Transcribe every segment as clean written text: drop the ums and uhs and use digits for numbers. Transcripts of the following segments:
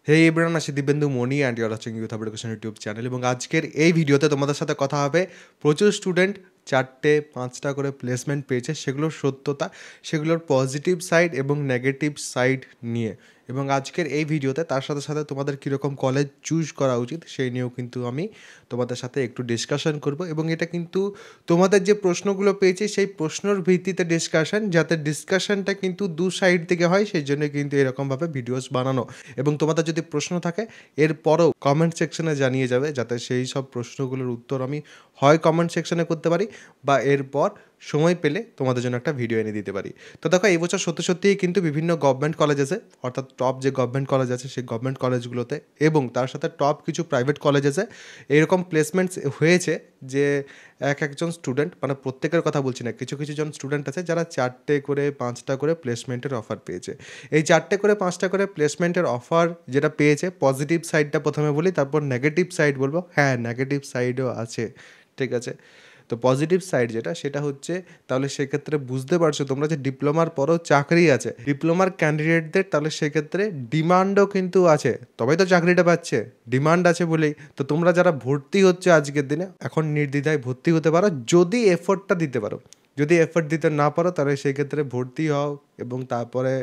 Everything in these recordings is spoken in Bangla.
হে এভরিওয়ান, আছি Dibyendu Mani and you're watching youth education YouTube channel. এবং আজকের এই ভিডিওতে তোমাদের সাথে কথা হবে প্রচুর স্টুডেন্ট 4-5টা করে প্লেসমেন্ট পেয়েছে, সেগুলোর সত্যতা, সেগুলোর পজিটিভ সাইড এবং নেগেটিভ সাইড নিয়ে। এবং আজকের এই ভিডিওতে তার সাথে সাথে তোমাদের কীরকম কলেজ চুজ করা উচিত সেই নিয়েও কিন্তু আমি তোমাদের সাথে একটু ডিসকাশন করব। এবং এটা কিন্তু তোমাদের যে প্রশ্নগুলো পেয়েছি সেই প্রশ্নর ভিত্তিতে ডিসকাশন, যাতে ডিসকাশনটা কিন্তু দু সাইড থেকে হয়, সেই জন্য কিন্তু এরকমভাবে ভিডিওস বানানো। এবং তোমাদের যদি প্রশ্ন থাকে এরপরও কমেন্ট সেকশনে জানিয়ে যাবে, যাতে সেই সব প্রশ্নগুলোর উত্তর আমি হয় কমেন্ট সেকশনে করতে পারি বা এরপর সময় পেলে তোমাদের জন্য একটা ভিডিও এনে দিতে পারি। তো দেখো, এই বছর সত্যি সত্যিই কিন্তু বিভিন্ন গভর্নমেন্ট কলেজ আছে, অর্থাৎ টপ যে গভর্নমেন্ট কলেজ আছে সেই গভর্নমেন্ট কলেজগুলোতে এবং তার সাথে টপ কিছু প্রাইভেট কলেজ আছে, এরকম প্লেসমেন্টস হয়েছে যে একজন স্টুডেন্ট, মানে প্রত্যেকের কথা বলছি না, কিছু কিছু জন স্টুডেন্ট আছে যারা 4টে করে 5টা করে প্লেসমেন্টের অফার পেয়েছে। এই 4টে করে 5টা করে প্লেসমেন্টের অফার যেটা পেয়েছে, পজিটিভ সাইডটা প্রথমে বলি, তারপর নেগেটিভ সাইড বলবো। হ্যাঁ, নেগেটিভ সাইডও আছে, ঠিক আছে। তো পজিটিভ সাইড যেটা, সেটা হচ্ছে, তাহলে সেক্ষেত্রে বুঝতে পারছো তোমরা যে ডিপ্লোমার পরও চাকরি আছে ডিপ্লোমার ক্যান্ডিডেটদের, তাহলে সেক্ষেত্রে ডিমান্ডও কিন্তু আছে, তবেই তো চাকরিটা পাচ্ছে। ডিমান্ড আছে বলেই তো তোমরা যারা ভর্তি হচ্ছে আজকের দিনে, এখন নির্দ্বিধায় ভর্তি হতে পারো যদি এফোর্টটা দিতে পারো। যদি এফোর্ট দিতে না পারো তাহলে সেই ক্ষেত্রে ভর্তি হও এবং তারপরে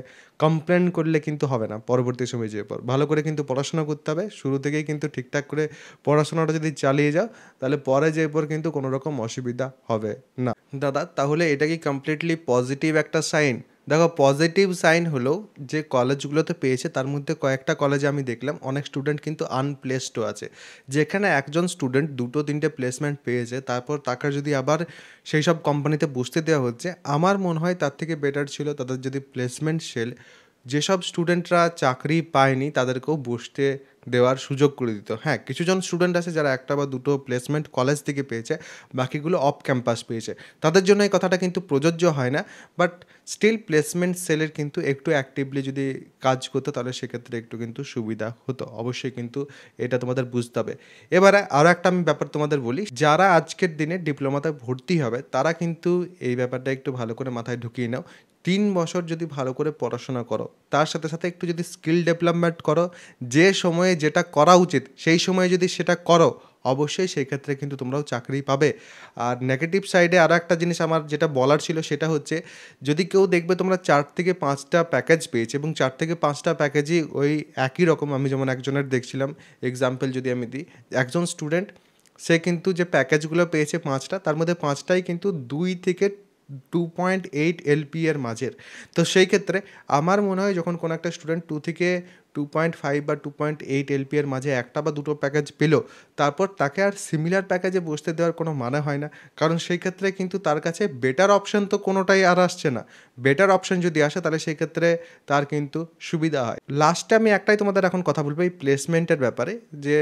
কমপ্লেন করলে কিন্তু হবে না। পরবর্তী সময় যেয়ে পর ভালো করে কিন্তু পড়াশোনা করতে হবে, শুরু থেকেই কিন্তু ঠিকঠাক করে পড়াশোনাটা যদি চালিয়ে যাও তাহলে পরে যেয়ে পর কিন্তু কোনো রকম অসুবিধা হবে না। দাদা, তাহলে এটা কি কমপ্লিটলি পজিটিভ একটা সাইন? দেখো, পজিটিভ সাইন হলো যে কলেজগুলোতে পেয়েছে তার মধ্যে কয়েকটা কলেজে আমি দেখলাম অনেক স্টুডেন্ট কিন্তু আনপ্লেসডও আছে, যেখানে একজন স্টুডেন্ট 2-3টে প্লেসমেন্ট পেয়েছে, তারপর তাকে যদি আবার সেই সব কোম্পানিতে বসতে দেওয়া হচ্ছে, আমার মনে হয় তার থেকে বেটার ছিল তাদের যদি প্লেসমেন্ট সেল যেসব স্টুডেন্টরা চাকরি পায়নি তাদেরকেও বসতে দেওয়ার সুযোগ করে দিত। হ্যাঁ, কিছুজন স্টুডেন্ট আছে যারা 1টা বা 2টো প্লেসমেন্ট কলেজ থেকে পেয়েছে, বাকিগুলো অফ ক্যাম্পাস পেয়েছে, তাদের জন্য এই কথাটা কিন্তু প্রযোজ্য হয় না। বাট স্টিল প্লেসমেন্ট সেলের কিন্তু একটু অ্যাক্টিভলি যদি কাজ করতো তাহলে সেক্ষেত্রে একটু কিন্তু সুবিধা হতো, অবশ্যই কিন্তু এটা তোমাদের বুঝতে হবে। এবারে আরও একটা আমি ব্যাপার তোমাদের বলি, যারা আজকের দিনে ডিপ্লোমাতে ভর্তি হবে তারা কিন্তু এই ব্যাপারটা একটু ভালো করে মাথায় ঢুকিয়ে নাও। 3 বছর যদি ভালো করে পড়াশোনা করো, তার সাথে সাথে একটু যদি স্কিল ডেভেলপমেন্ট করো, যে সময়ে যেটা করা উচিত সেই সময়ে যদি সেটা করো, অবশ্যই সেই ক্ষেত্রে কিন্তু তোমরাও চাকরি পাবে। আর নেগেটিভ সাইডে আরও একটা জিনিস আমার যেটা বলার ছিল, সেটা হচ্ছে, যদি কেউ দেখবে তোমরা 4-5টা প্যাকেজ পেয়েছে এবং 4-5টা প্যাকেজই ওই একই রকম, আমি যেমন একজনের দেখছিলাম, এক্সাম্পল যদি আমি দিই, একজন স্টুডেন্ট সে কিন্তু যে প্যাকেজগুলো পেয়েছে 5টা, তার মধ্যে 5টাই কিন্তু 2 থেকে 2.8 এলপি এর মাঝের। তো সেই ক্ষেত্রে আমার মনে হয় যখন কোনো একটা স্টুডেন্ট 2 থেকে 2.5 বা 2.8 এলপি এর মাঝে 1টা বা 2টো প্যাকেজ পেলো, তারপর তাকে আর সিমিলার প্যাকেজে বসতে দেওয়ার কোনো মানে হয় না। কারণ সেই ক্ষেত্রে কিন্তু তার কাছে বেটার অপশন তো কোনোটাই আর আসছে না। বেটার অপশন যদি আসে তাহলে সেই ক্ষেত্রে তার কিন্তু সুবিধা হয়। লাস্টে আমি একটাই তোমাদের এখন কথা বলবো এই প্লেসমেন্টের ব্যাপারে, যে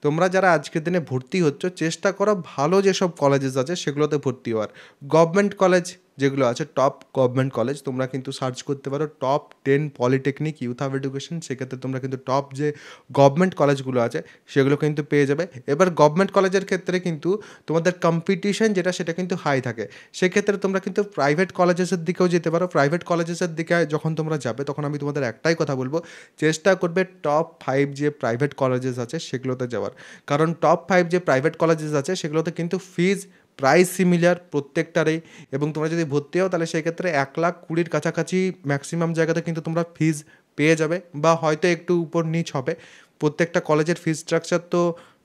তোমরা যারা আজকের দিনে ভর্তি হচ্ছ, চেষ্টা করো ভালো যেসব কলেজেস আছে সেগুলোতে ভর্তি হওয়ার। গভর্নমেন্ট কলেজ যেগুলো আছে, টপ গভর্নমেন্ট কলেজ, তোমরা কিন্তু সার্চ করতে পারো top 10 polytechnic youth of education, সেক্ষেত্রে তোমরা কিন্তু টপ যে গভর্নমেন্ট কলেজগুলো আছে সেগুলো কিন্তু পেয়ে যাবে। এবার গভর্নমেন্ট কলেজের ক্ষেত্রে কিন্তু তোমাদের কম্পিটিশন যেটা সেটা কিন্তু হাই থাকে, সেক্ষেত্রে তোমরা কিন্তু প্রাইভেট কলেজেসের দিকেও যেতে পারো। প্রাইভেট কলেজেসের দিকে যখন তোমরা যাবে তখন আমি তোমাদের একটাই কথা বলবো, চেষ্টা করবে টপ 5 যে প্রাইভেট কলেজেস আছে সেগুলোতে যাওয়ার। কারণ টপ 5 যে প্রাইভেট কলেজেস আছে সেগুলোতে কিন্তু ফিজ প্রাইস সিমিলার প্রত্যেকটারই। এবং তোমরা যদি ভর্তি হও তাহলে সেক্ষেত্রে 1,20,000 কাছাকাছি ম্যাক্সিমাম জায়গাতে কিন্তু তোমরা ফিজ পেয়ে যাবে, বা হয়তো একটু উপর নিচ হবে। প্রত্যেকটা কলেজের ফিজ স্ট্রাকচার তো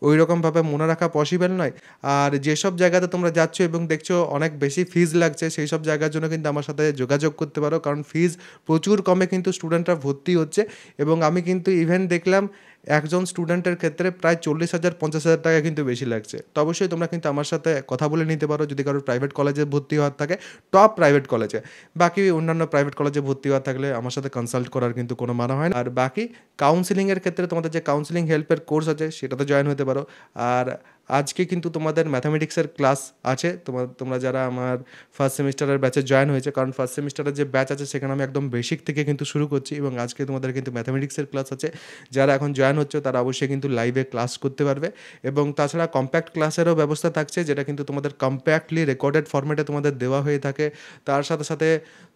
ওই রকমভাবে মনে রাখা পসিবল নয়। আর যেসব জায়গাতে তোমরা যাচ্ছ এবং দেখছো অনেক বেশি ফিজ লাগছে, সেই সব জায়গার জন্য কিন্তু আমার সাথে যোগাযোগ করতে পারো, কারণ ফিজ প্রচুর কমে কিন্তু স্টুডেন্টরা ভর্তি হচ্ছে। এবং আমি কিন্তু ইভেন দেখলাম একজন স্টুডেন্টের ক্ষেত্রে প্রায় 40,000-50,000 টাকা কিন্তু বেশি লাগছে। তো অবশ্যই তোমরা কিন্তু আমার সাথে কথা বলে নিতে পারো যদি কারোর প্রাইভেট কলেজে ভর্তি হওয়ার থাকে, টপ প্রাইভেট কলেজে। বাকি অন্যান্য প্রাইভেট কলেজে ভর্তি হওয়ার থাকলে আমার সাথে কনসাল্ট করার কিন্তু কোনো মানে হয় না। আর বাকি কাউন্সিলিংয়ের ক্ষেত্রে তোমাদের যে কাউন্সিলিং হেল্পের কোর্স আছে সেটাতে জয়েন হতে পারো। আর আজকে কিন্তু তোমাদের ম্যাথামেটিক্সের ক্লাস আছে। তোমরা যারা আমার ফার্স্ট সেমিস্টারের ব্যাচে জয়েন হয়েছে, কারণ ফার্স্ট সেমিস্টারের যে ব্যাচ আছে সেখানে আমি একদম বেসিক থেকে কিন্তু শুরু করছি, এবং আজকে তোমাদের কিন্তু ম্যাথামেটিক্সের ক্লাস আছে। যারা এখন জয়েন হচ্ছে তারা অবশ্যই কিন্তু লাইভে ক্লাস করতে পারবে, এবং তাছাড়া কম্প্যাক্ট ক্লাসেরও ব্যবস্থা থাকছে, যেটা কিন্তু তোমাদের কম্প্যাক্টলি রেকর্ডেড ফরম্যাটে তোমাদের দেওয়া হয়ে থাকে। তার সাথে সাথে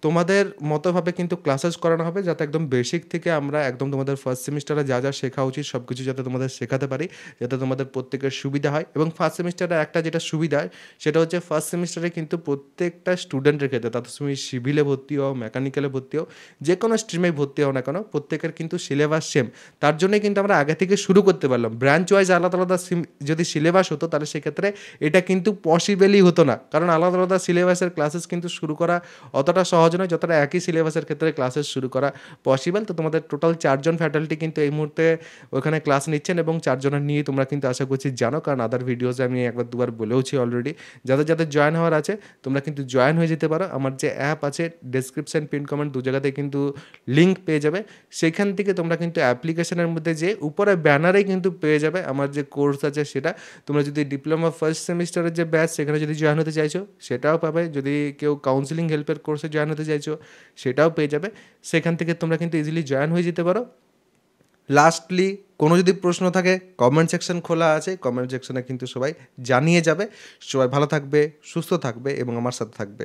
তোমাদের মতোভাবে কিন্তু ক্লাসেস করানো হবে, যাতে একদম বেসিক থেকে আমরা একদম তোমাদের ফার্স্ট সেমিস্টারে যা যা শেখা উচিত সব কিছু যাতে তোমাদের শেখাতে পারি, যাতে তোমাদের প্রত্যেকের সুবিধা হয়। এবং ফার্স্ট সেমিস্টারে একটা যেটা সুবিধা হয় সেটা হচ্ছে ফার্স্ট সেমিস্টারে কিন্তু প্রত্যেকটা স্টুডেন্টের ক্ষেত্রে, তাতে তুমি সিভিলে ভর্তি হও, মেকানিক্যালে ভর্তি হও, যে কোনো স্ট্রিমে ভর্তি হও না কেন, প্রত্যেকের কিন্তু সিলেবাস সেম। তার জন্যই কিন্তু আমরা আগে থেকে শুরু করতে পারলাম। ব্রাঞ্চ ওয়াইজ আলাদা আলাদা যদি সিলেবাস হতো তাহলে সেক্ষেত্রে এটা কিন্তু পসিবলই হতো না, কারণ আলাদা আলাদা সিলেবাসের ক্লাসেস কিন্তু শুরু করা অতটা সহজ নয় যতটা একই সিলেবাসের ক্ষেত্রে ক্লাসেস শুরু করা পসিবল। তো তোমাদের টোটাল 4জন ফ্যাকাল্টি কিন্তু এই মুহূর্তে ওখানে ক্লাস নিচ্ছেন, এবং 4জনের নিয়ে তোমরা কিন্তু আশা করছি জানো, কারণ আদার ভিডিওসে আমি একবার দুবার বলেওছি অলরেডি। যাদের যাদের জয়েন হওয়ার আছে তোমরা কিন্তু জয়েন হয়ে যেতে পারো। আমার যে অ্যাপ আছে, ডেসক্রিপশন পিন কমেন্ট দু জায়গাতে কিন্তু লিঙ্ক পেয়ে যাবে, সেখান থেকে তোমরা কিন্তু অ্যাপ্লিকেশনের মধ্যে যে উপরে ব্যানারে কিন্তু পেয়ে যাবে আমার যে কোর্স আছে সেটা। তোমরা যদি ডিপ্লোমা ফার্স্ট সেমিস্টারের যে ব্যাচ সেখানে যদি জয়েন হতে চাইছো সেটাও পাবে, যদি কেউ কাউন্সিলিং হেল্পের কোর্সে জয়েন হতে চাইছো সেটাও পেয়ে যাবে। সেখান থেকে তোমরা কিন্তু ইজিলি জয়েন হয়ে যেতে পারো। লাস্টলি কোনো যদি প্রশ্ন থাকে কমেন্ট সেকশন খোলা আছে, কমেন্ট সেকশনে কিন্তু সবাই জানিয়ে যাবে। সবাই ভালো থাকবে, সুস্থ থাকবে এবং আমার সাথে থাকবে।